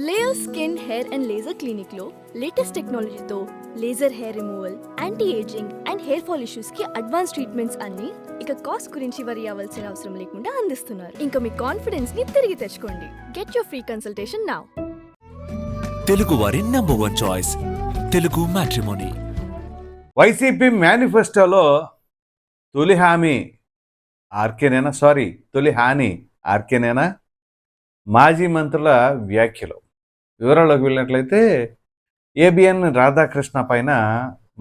Layer skin hair and laser clinic లో latest టెక్నాలజీతో laser hair removal, anti ageing and hair fall issues కి advance treatments అన్ని ఇక cost గురించి వరి అవ్వాల్సిన అవసరం లేకుండా అందిస్తున్నారు. ఇంకా మీ కాన్ఫిడెన్స్ ని తిరిగి తెచ్చుకోండి. Get your free consultation now. Telugu వారి number 1 choice Telugu matrimony. YCP మేనిఫెస్టోలో తొలి హామీ తొలి హాని ఆర్కేనేనా? మాజీ మంత్రుల వ్యాఖ్యలు వివరాల్లోకి వెళ్ళినట్లయితే ఏబిఎన్ రాధాకృష్ణ పైన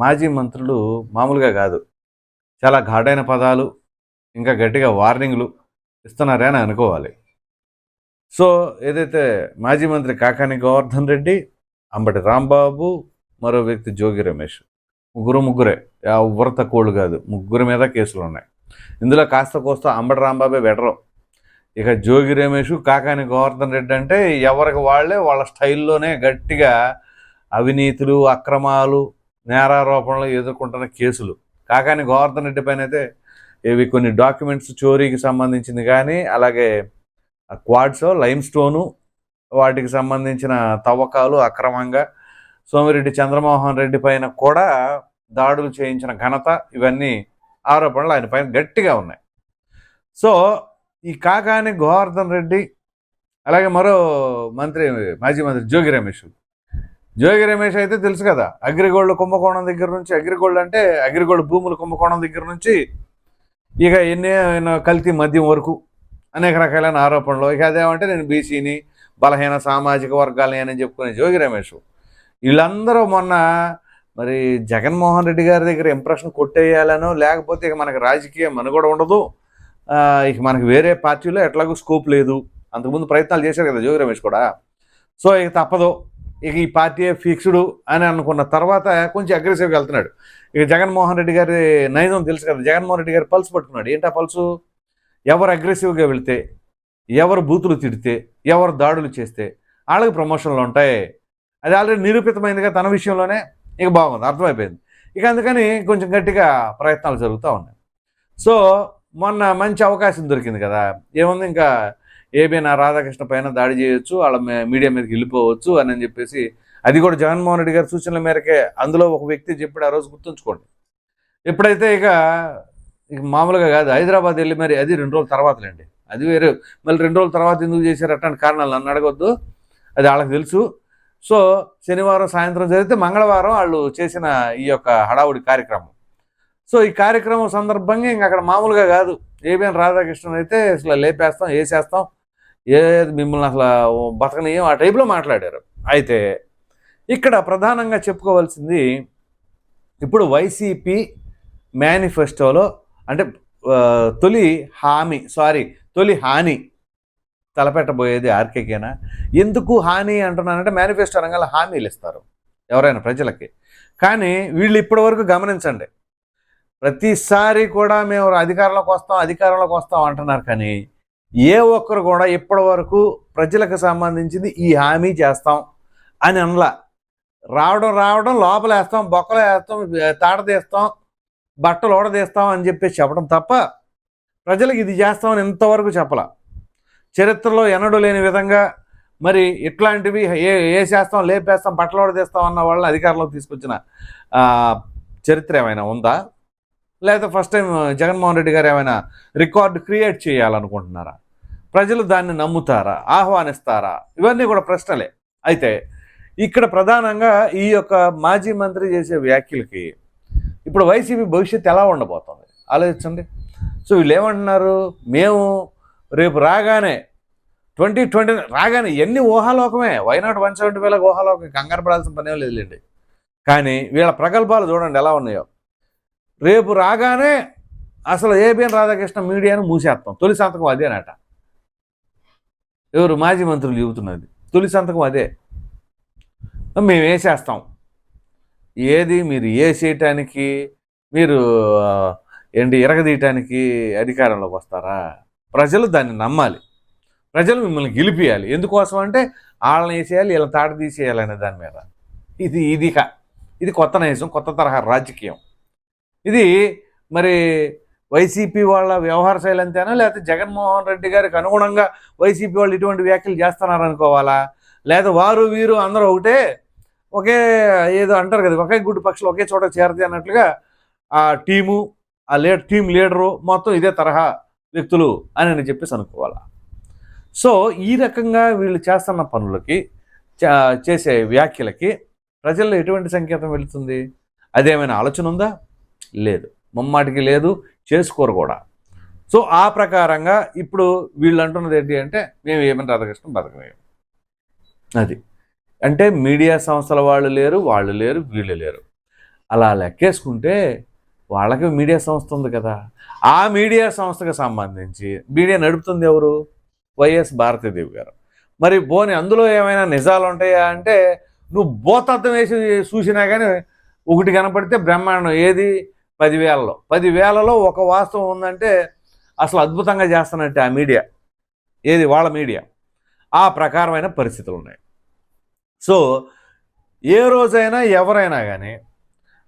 మాజీ మంత్రులు మామూలుగా కాదు, చాలా ఘాటైన పదాలు ఇంకా గట్టిగా వార్నింగ్లు ఇస్తున్నారే అని అనుకోవాలి. సో ఏదైతే మాజీ మంత్రి కాకాని గోవర్ధన్ రెడ్డి, అంబటి రాంబాబు, మరో వ్యక్తి జోగి రమేష్, ముగ్గురే ఎవరు తక్కువలు కాదు, ముగ్గురి మీద కేసులు ఉన్నాయి. ఇందులో కాస్త కోస్త అంబటి రాంబాబే బెటరు. ఇక జోగి రమేష్, కాకాని గోవర్ధన్ రెడ్డి అంటే ఎవరికి వాళ్ళే వాళ్ళ స్టైల్లోనే గట్టిగా అవినీతులు, అక్రమాలు, నేరారోపణలు ఎదుర్కొంటున్న కేసులు. కాకాని గోవర్ధన్ రెడ్డి పైన అయితే ఇవి కొన్ని డాక్యుమెంట్స్ చోరీకి సంబంధించింది కానీ, అలాగే క్వాడ్స్, లైమ్ స్టోను వాటికి సంబంధించిన తవ్వకాలు అక్రమంగా, సోమిరెడ్డి చంద్రమోహన్ రెడ్డి పైన కూడా దాడులు చేయించిన ఘనత, ఇవన్నీ ఆరోపణలు ఆయన పైన గట్టిగా ఉన్నాయి. సో ఈ కాకాని గోవర్ధన్ రెడ్డి, అలాగే మరో మంత్రి, మాజీ మంత్రి జోగి రమేష్ అయితే తెలుసు కదా, అగ్రిగోల్డ్ కుంభకోణం దగ్గర నుంచి, అగ్రిగోల్డ్ భూముల కుంభకోణం దగ్గర నుంచి ఇక ఎన్నో కల్తీ మద్యం వరకు అనేక రకాలైన ఆరోపణలు. ఇక అదేమంటే నేను బీసీని, బలహీన సామాజిక వర్గాలని అని చెప్పుకునే జోగి రమేష్, వీళ్ళందరూ మొన్న మరి జగన్మోహన్ రెడ్డి గారి దగ్గర ఇంప్రెషన్ కొట్టేయాలనో, లేకపోతే ఇక మనకి రాజకీయ మనుగడ ఉండదు, ఇక మనకి వేరే పార్టీలో ఎట్లాగో స్కోప్ లేదు, అంతకుముందు ప్రయత్నాలు చేశారు కదా జోగి రమేష్ కూడా. సో ఇక తప్పదు, ఇక ఈ పార్టీ ఫిక్స్డ్ అని అనుకున్న తర్వాత కొంచెం అగ్రెసివ్గా వెళ్తున్నాడు. ఇక జగన్మోహన్ రెడ్డి గారి నైజం తెలుసు కదా, జగన్మోహన్ రెడ్డి గారి పల్స్ పట్టుకున్నాడు. ఏంటా పల్సు? ఎవరు అగ్రెసివ్గా వెళితే, ఎవరు బూతులు తిడితే, ఎవరు దాడులు చేస్తే వాళ్ళకి ప్రమోషన్లు ఉంటాయి. అది ఆల్రెడీ నిరూపితమైందిగా తన విషయంలోనే. ఇక బాగుంది, అర్థమైపోయింది. ఇక అందుకని కొంచెం గట్టిగా ప్రయత్నాలు జరుగుతూ ఉన్నాయి. సో మొన్న మంచి అవకాశం దొరికింది కదా, ఏముంది, ఇంకా ఏబిఎన్ రాధాకృష్ణ పైన దాడి చేయొచ్చు, వాళ్ళ మీడియా మీదకి వెళ్ళిపోవచ్చు అని చెప్పేసి, అది కూడా జగన్మోహన్ రెడ్డి గారి సూచనల మేరకే. అందులో ఒక వ్యక్తి చెప్పాడు, ఆ రోజు గుర్తుంచుకోండి. ఎప్పుడైతే ఇక మామూలుగా కాదు, హైదరాబాద్ వెళ్ళి మరి అది 2 రోజుల తర్వాతలేండి, అది వేరే. మళ్ళీ 2 రోజుల తర్వాత ఎందుకు చేశారు అట్లాంటి కారణాలు నన్ను అడగొద్దు, అది వాళ్ళకి తెలుసు. సో శనివారం సాయంత్రం జరిగితే మంగళవారం వాళ్ళు చేసిన ఈ యొక్క హడావుడి కార్యక్రమం. సో ఈ కార్యక్రమం సందర్భంగా ఇంక అక్కడ మామూలుగా కాదు, ఏబిఎన్ రాధాకృష్ణన్ అయితే అసలు లేపేస్తాం, వేసేస్తాం, మిమ్మల్ని అసలు బతకనీయం, ఆ టైప్లో మాట్లాడారు. అయితే ఇక్కడ ప్రధానంగా చెప్పుకోవాల్సింది, ఇప్పుడు వైసీపీ మేనిఫెస్టోలో అంటే తొలి హాని తలపెట్టబోయేది ఆర్కేకేనా? ఎందుకు హాని అంటున్నానంటే, మేనిఫెస్టో రంగాల హామీలు ఇస్తారు ఎవరైనా ప్రజలకి. కానీ వీళ్ళు ఇప్పటి వరకు గమనించండి, ప్రతిసారి కూడా మేము అధికారంలోకి వస్తాం అంటున్నారు. కానీ ఏ ఒక్కరు కూడా ఇప్పటి వరకు ప్రజలకు సంబంధించింది ఈ హామీ చేస్తాం అని అనలా. రావడం లోపలేస్తాం, బొక్కలు వేస్తాం, తాడదీస్తాం, బట్టలు ఓడదీస్తాం అని చెప్పేసి చెప్పడం తప్ప ప్రజలకు ఇది చేస్తామని ఇంతవరకు చెప్పలా. చరిత్రలో ఎన్నడూ లేని విధంగా మరి ఇట్లాంటివి వేసేస్తాం, లేపేస్తాం, బట్టలు ఓడదీస్తాం అన్న వాళ్ళని అధికారంలోకి తీసుకొచ్చిన చరిత్ర ఏమైనా ఉందా? లేదా ఫస్ట్ టైం జగన్మోహన్ రెడ్డి గారు ఏమైనా రికార్డు క్రియేట్ చేయాలనుకుంటున్నారా? ప్రజలు దాన్ని నమ్ముతారా, ఆహ్వానిస్తారా? ఇవన్నీ కూడా ప్రశ్నలే. అయితే ఇక్కడ ప్రధానంగా ఈ యొక్క మాజీ మంత్రి చేసే వ్యాఖ్యలకి ఇప్పుడు వైసీపీ భవిష్యత్తు ఎలా ఉండబోతుంది ఆలోచించండి. సో వీళ్ళు ఏమంటున్నారు, మేము రేపు రాగానే 2020 రాగానే ఎన్ని ఊహాలోకమే, వైనాట్ 170,000 ఊహాలోకం, కంగారు పడాల్సిన పనే లేదులేండి. కానీ వీళ్ళ ప్రగల్భాలు చూడండి ఎలా ఉన్నాయో. రేపు రాగానే అసలు ఏబిఎన్ రాధాకృష్ణ మీడియాను మూసేస్తాం, తొలి సంతకం అదేనట. ఎవరు? మాజీ మంత్రులు చెబుతున్నది. తొలి సంతకం అదే, మేము వేసేస్తాం. ఏది మీరు వేసేయటానికి, మీరు ఇరగదీయటానికి అధికారంలోకి వస్తారా? ప్రజలు దాన్ని నమ్మాలి, ప్రజలు మిమ్మల్ని గెలిపియాలి. ఎందుకోసం అంటే వాళ్ళని వేసేయాలి, వీళ్ళని తాట తీసేయాలి అనే దాని మీద. ఇది కొత్త నైజం, కొత్త తరహా రాజకీయం. ఇది మరి వైసీపీ వాళ్ళ వ్యవహార శైలి అంతేనా, లేకపోతే జగన్మోహన్ రెడ్డి గారికి అనుగుణంగా వైసీపీ వాళ్ళు ఇటువంటి వ్యాఖ్యలు చేస్తున్నారనుకోవాలా? లేదా వారు వీరు అందరూ ఒకటే, ఒకే ఏదో అంటారు కదా, ఒకే గుడ్డు పక్షులు ఒకే చోట చేరతాయి అన్నట్లుగా ఆ టీము, ఆ టీం లీడరు మొత్తం ఇదే తరహా వ్యక్తులు అని చెప్పేసి అనుకోవాలి. సో ఈ రకంగా వీళ్ళు చేస్తున్న పనులకి, చేసే వ్యాఖ్యలకి ప్రజల్లో ఎటువంటి సంకేతం వెళుతుంది? అదేమైనా ఆలోచన ఉందా? లేదు, ముమ్మాటికి లేదు, చేసుకోరు కూడా. సో ఆ ప్రకారంగా ఇప్పుడు వీళ్ళు అంటున్నది ఏంటి అంటే, మేము ఏమైనా రాధాకృష్ణ బతకలేము. అది అంటే మీడియా సంస్థల వాళ్ళు లేరు, వాళ్ళు లేరు, వీళ్ళు లేరు. అలా లెక్కేసుకుంటే వాళ్ళకి మీడియా సంస్థ ఉంది కదా, ఆ మీడియా సంస్థకు సంబంధించి మీడియా నడుపుతుంది ఎవరు? వైఎస్ భారతీదేవి గారు. మరి పోనీ అందులో ఏమైనా నిజాలు ఉంటాయా అంటే, నువ్వు భూతత్వం వేసి చూసినా కానీ ఒకటి కనపడితే బ్రహ్మాండం. ఏది? 10,000లో 10,000లో ఒక వాస్తవం ఉందంటే అసలు అద్భుతంగా చేస్తున్నట్టే ఆ మీడియా. ఏది? వాళ్ళ మీడియా. ఆ ప్రకారమైన పరిస్థితులు ఉన్నాయి. సో ఏ రోజైనా ఎవరైనా కానీ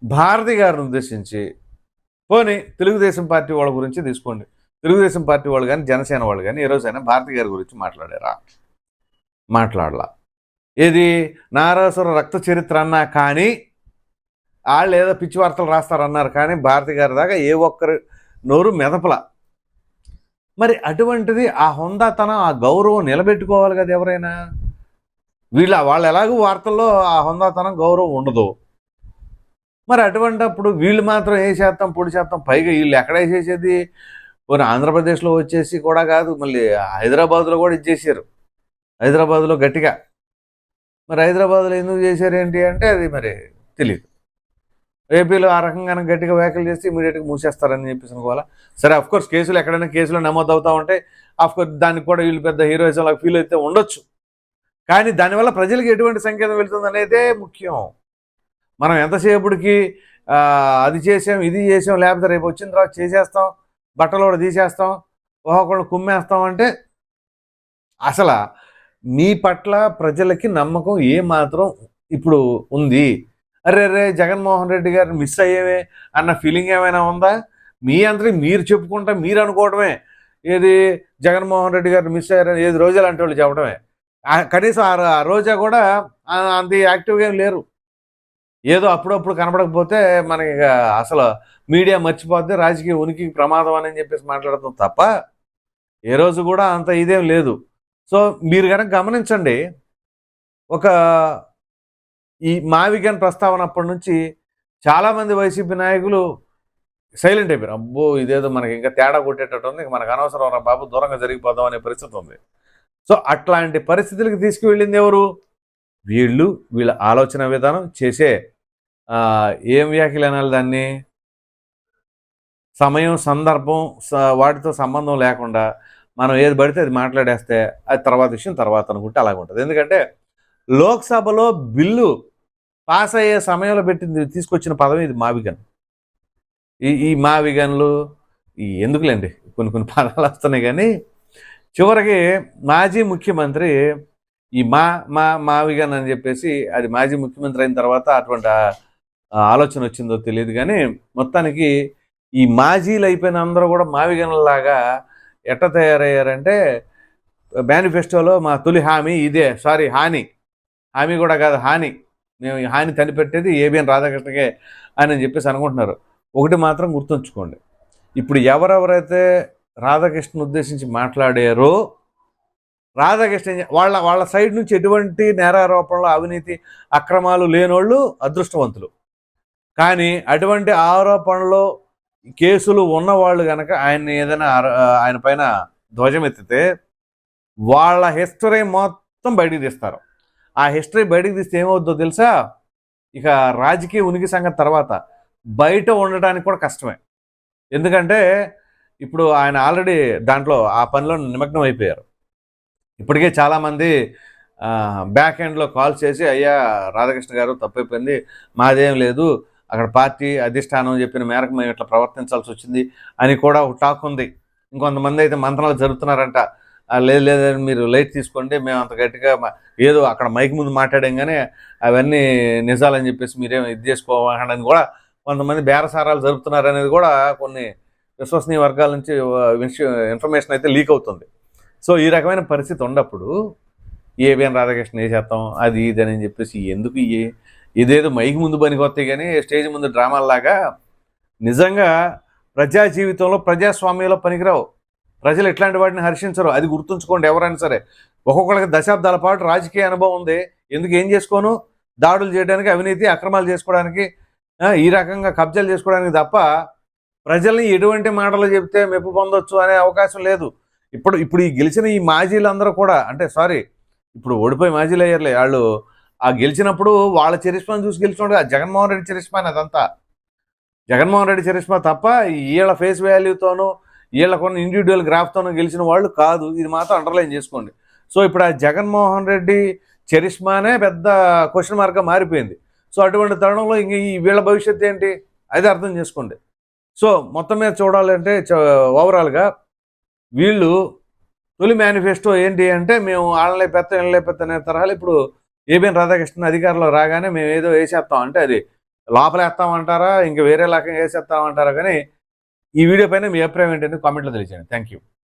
భారతి గారిని ఉద్దేశించి, పోనీ తెలుగుదేశం పార్టీ వాళ్ళ గురించి తీసుకోండి, తెలుగుదేశం పార్టీ వాళ్ళు కానీ జనసేన వాళ్ళు కానీ ఏ రోజైనా భారతి గారి గురించి మాట్లాడారా? మాట్లాడలా. ఏది? నారాసుర రక్త చరిత్ర అన్నా కానీ, వాళ్ళు ఏదో పిచ్చి వార్తలు రాస్తారన్నారు కానీ భారతి గారి దాకా ఏ ఒక్కరి నోరు మెదపల. మరి అటువంటిది ఆ హుందాతనం, ఆ గౌరవం నిలబెట్టుకోవాలి కదా ఎవరైనా. వాళ్ళు ఎలాగో వార్తల్లో ఆ హుందాతనం, గౌరవం ఉండదు. మరి అటువంటిప్పుడు వీళ్ళు మాత్రం ఏ శాతం పొడి శాతం, పైగా వీళ్ళు ఎక్కడ వేసేసేది? పోనీ ఆంధ్రప్రదేశ్లో వచ్చేసి కూడా కాదు, మళ్ళీ హైదరాబాద్లో కూడా ఇచ్చేసారు. హైదరాబాద్లో గట్టిగా. మరి హైదరాబాద్లో ఎందుకు చేశారు ఏంటి అంటే అది మరి తెలియదు. ఏపీలో ఆ రకంగానే గట్టిగా వ్యాఖ్యలు చేస్తే ఇమీడియట్గా మూసేస్తారని చెప్పేసి అనుకోవాలా. సరే, అఫ్కోర్స్ కేసులు ఎక్కడైనా కేసులు నమోదు అవుతూ ఉంటాయి. అఫ్కోర్స్ దానికి కూడా వీళ్ళు పెద్ద హీరోయిజం లాగా ఫీల్ అయితే ఉండొచ్చు. కానీ దానివల్ల ప్రజలకు ఎటువంటి సంకేతం వెళ్తుంది అనేదే ముఖ్యం. మనం ఎంతసేపటికి అది చేసాం, ఇది చేసాం, లేకపోతే రేపు వచ్చిన తర్వాత చేసేస్తాం, బట్టలు కూడా తీసేస్తాం, ఒక్కొక్కళ్ళు కుమ్మేస్తాం అంటే అసలు మీ పట్ల ప్రజలకి నమ్మకం ఏమాత్రం ఇప్పుడు ఉంది? అరే రే జగన్మోహన్ రెడ్డి గారిని మిస్ అయ్యేవే అన్న ఫీలింగ్ ఏమైనా ఉందా? మీ అందరికి మీరు చెప్పుకుంటా మీరు అనుకోవడమే. ఏది? జగన్మోహన్ రెడ్డి గారిని మిస్ అయ్యారని ఏది రోజా లాంటి వాళ్ళు చెప్పడమే. కనీసం ఆ రోజా కూడా అంత యాక్టివ్గా ఏం లేరు. ఏదో అప్పుడప్పుడు కనపడకపోతే మనకి అసలు మీడియా మర్చిపోద్ది, రాజకీయ ఉనికికి ప్రమాదం అని చెప్పేసి మాట్లాడతాం తప్ప ఏ రోజు కూడా అంత ఇదేం లేదు. సో మీరు కనుక గమనించండి, ఈ మావిగన్ ప్రస్తావన అప్పటి నుంచి చాలామంది వైసీపీ నాయకులు సైలెంట్ అయిపోయారు. అబ్బో ఇదేదో మనకి ఇంకా తేడా కొట్టేటట్టు ఉంది, మనకు అనవసరం రా బాబు, దూరంగా జరిగిపోదాం అనే పరిస్థితి ఉంది. సో అట్లాంటి పరిస్థితులకు తీసుకువెళ్ళింది ఎవరు? వీళ్ళ ఆలోచన విధానం, చేసే ఏం వ్యాఖ్యలు అనాలి దాన్ని, సమయం సందర్భం వాటితో సంబంధం లేకుండా మనం ఏది పడితే అది మాట్లాడేస్తే అది తర్వాత విషయం తర్వాత అనుకుంటే అలాగ ఉంటుంది. ఎందుకంటే లోక్సభలో బిల్లు పాస్ అయ్యే సమయంలో తీసుకొచ్చిన పదవి ఇది మావిగన్. ఈ మావిగన్లు ఎందుకులేండి, కొన్ని పదాలు వస్తున్నాయి. కానీ చివరికి మాజీ ముఖ్యమంత్రి ఈ మావిగన్ అని చెప్పేసి, అది మాజీ ముఖ్యమంత్రి అయిన తర్వాత అటువంటి ఆలోచన వచ్చిందో తెలియదు. కానీ మొత్తానికి ఈ మాజీలు అయిపోయిన అందరూ కూడా మావిగన్లాగా ఎట్ట తయారయ్యారంటే, మేనిఫెస్టోలో మా తొలి హామీ ఇదే, సారీ హామీ కూడా కాదు, మేము ఈ హాని కనిపెట్టేది ఏబిఎన్ రాధాకృష్ణకే అని చెప్పేసి అనుకుంటున్నారు. ఒకటి మాత్రం గుర్తుంచుకోండి, ఇప్పుడు ఎవరెవరైతే రాధాకృష్ణ ఉద్దేశించి మాట్లాడారో, రాధాకృష్ణ వాళ్ళ సైడ్ నుంచి ఎటువంటి నేరారోపణలు, అవినీతి అక్రమాలు లేనోళ్ళు అదృష్టవంతులు. కానీ అటువంటి ఆరోపణలు, కేసులు ఉన్నవాళ్ళు కనుక ఆయన పైన ధ్వజం ఎత్తితే వాళ్ళ హిస్టరీ మొత్తం బయటికి తీస్తారు. ఆ హిస్టరీ బయటికి తీస్తే ఏమవుద్దో తెలుసా? ఇక రాజకీయ ఉనికి సంగతి తర్వాత బయట ఉండటానికి కూడా కష్టమే. ఎందుకంటే ఇప్పుడు ఆయన ఆల్రెడీ దాంట్లో ఆ పనిలో నిమగ్నం అయిపోయారు. ఇప్పటికే చాలామంది బ్యాక్ ఎండ్లో కాల్ చేసి, అయ్యా రాధాకృష్ణ గారు తప్పైపోయింది, మాదేం లేదు, అక్కడ పార్టీ అధిష్టానం చెప్పిన మేరకు మేము ఇట్లా ప్రవర్తించాల్సి వచ్చింది అని కూడా ఒక టాక్ ఉంది. ఇంకొంతమంది అయితే మంత్రాలు జరుగుతున్నారంట, లేదని మీరు లైట్ తీసుకోండి, మేము అంత గట్టిగా ఏదో అక్కడ మైక్ ముందు మాట్లాడాం కానీ అవన్నీ నిజాలని చెప్పేసి మీరేం ఇది చేసుకోవాలని కూడా కొంతమంది బేరసారాలు జరుపుతున్నారు అనేది కూడా కొన్ని విశ్వసనీయ వర్గాల నుంచి ఇన్ఫర్మేషన్ అయితే లీక్ అవుతుంది. సో ఈ రకమైన పరిస్థితి ఉన్నప్పుడు ఏబిఎన్ రాధాకృష్ణ వేసేస్తాం అది ఇది అని చెప్పేసి ఎందుకు ఇదేదో మైకి ముందు పనికొస్తాయి కానీ స్టేజ్ ముందు డ్రామాల్లాగా నిజంగా ప్రజా జీవితంలో ప్రజాస్వామ్యంలో పనికిరావు. ప్రజలు ఇట్లాంటి వాటిని హర్షించరు, అది గుర్తుంచుకోండి ఎవరైనా సరే. ఒక్కొక్కరికి దశాబ్దాల పాటు రాజకీయ అనుభవం ఉంది, ఎందుకు ఏం చేసుకోను, దాడులు చేయడానికి, అవినీతి అక్రమాలు చేసుకోవడానికి, ఈ రకంగా కబ్జాలు చేసుకోవడానికి తప్ప ప్రజల్ని ఎటువంటి మాటలు చెప్తే మెప్పు పొందొచ్చు అనే అవకాశం లేదు. ఇప్పుడు ఈ గెలిచిన ఈ మాజీలందరూ కూడా, అంటే సారీ ఇప్పుడు ఓడిపోయి మాజీలు అయ్యారులే, వాళ్ళు ఆ గెలిచినప్పుడు వాళ్ళ చరిష్మాను చూసి గెలిచినప్పుడు జగన్మోహన్ రెడ్డి చరిష్మా అదంతా జగన్మోహన్ రెడ్డి చరిష్మా తప్ప వీళ్ళ ఫేస్ వాల్యూతోనూ వీళ్ళకున్న ఇండివిజువల్ గ్రాఫ్తోనూ గెలిచిన వాళ్ళు కాదు. ఇది మాత్రం అండర్లైన్ చేసుకోండి. సో ఇప్పుడు ఆ జగన్మోహన్ రెడ్డి చరిష్మానే పెద్ద క్వశ్చన్ మార్క్గా మారిపోయింది. సో అటువంటి తరుణంలో ఇంక ఈ వీళ్ళ భవిష్యత్తు ఏంటి అది అర్థం చేసుకోండి. సో మొత్తం మీద చూడాలంటే ఓవరాల్గా వీళ్ళు తొలి మేనిఫెస్టో ఏంటి అంటే, మేము వాళ్ళని పెత్త అనే తరహాలు ఇప్పుడు ఏబిఎన్ రాధాకృష్ణ అధికారంలో రాగానే మేము ఏదో వేసేస్తాం అంటే అది లోపలేస్తామంటారా ఇంకా వేరే రకంగా వేసేస్తామంటారా, కానీ ఈ వీడియో పైన మీ అభిప్రాయం ఏంటంటే కామెంట్లో తెలియజేయండి. Thank you.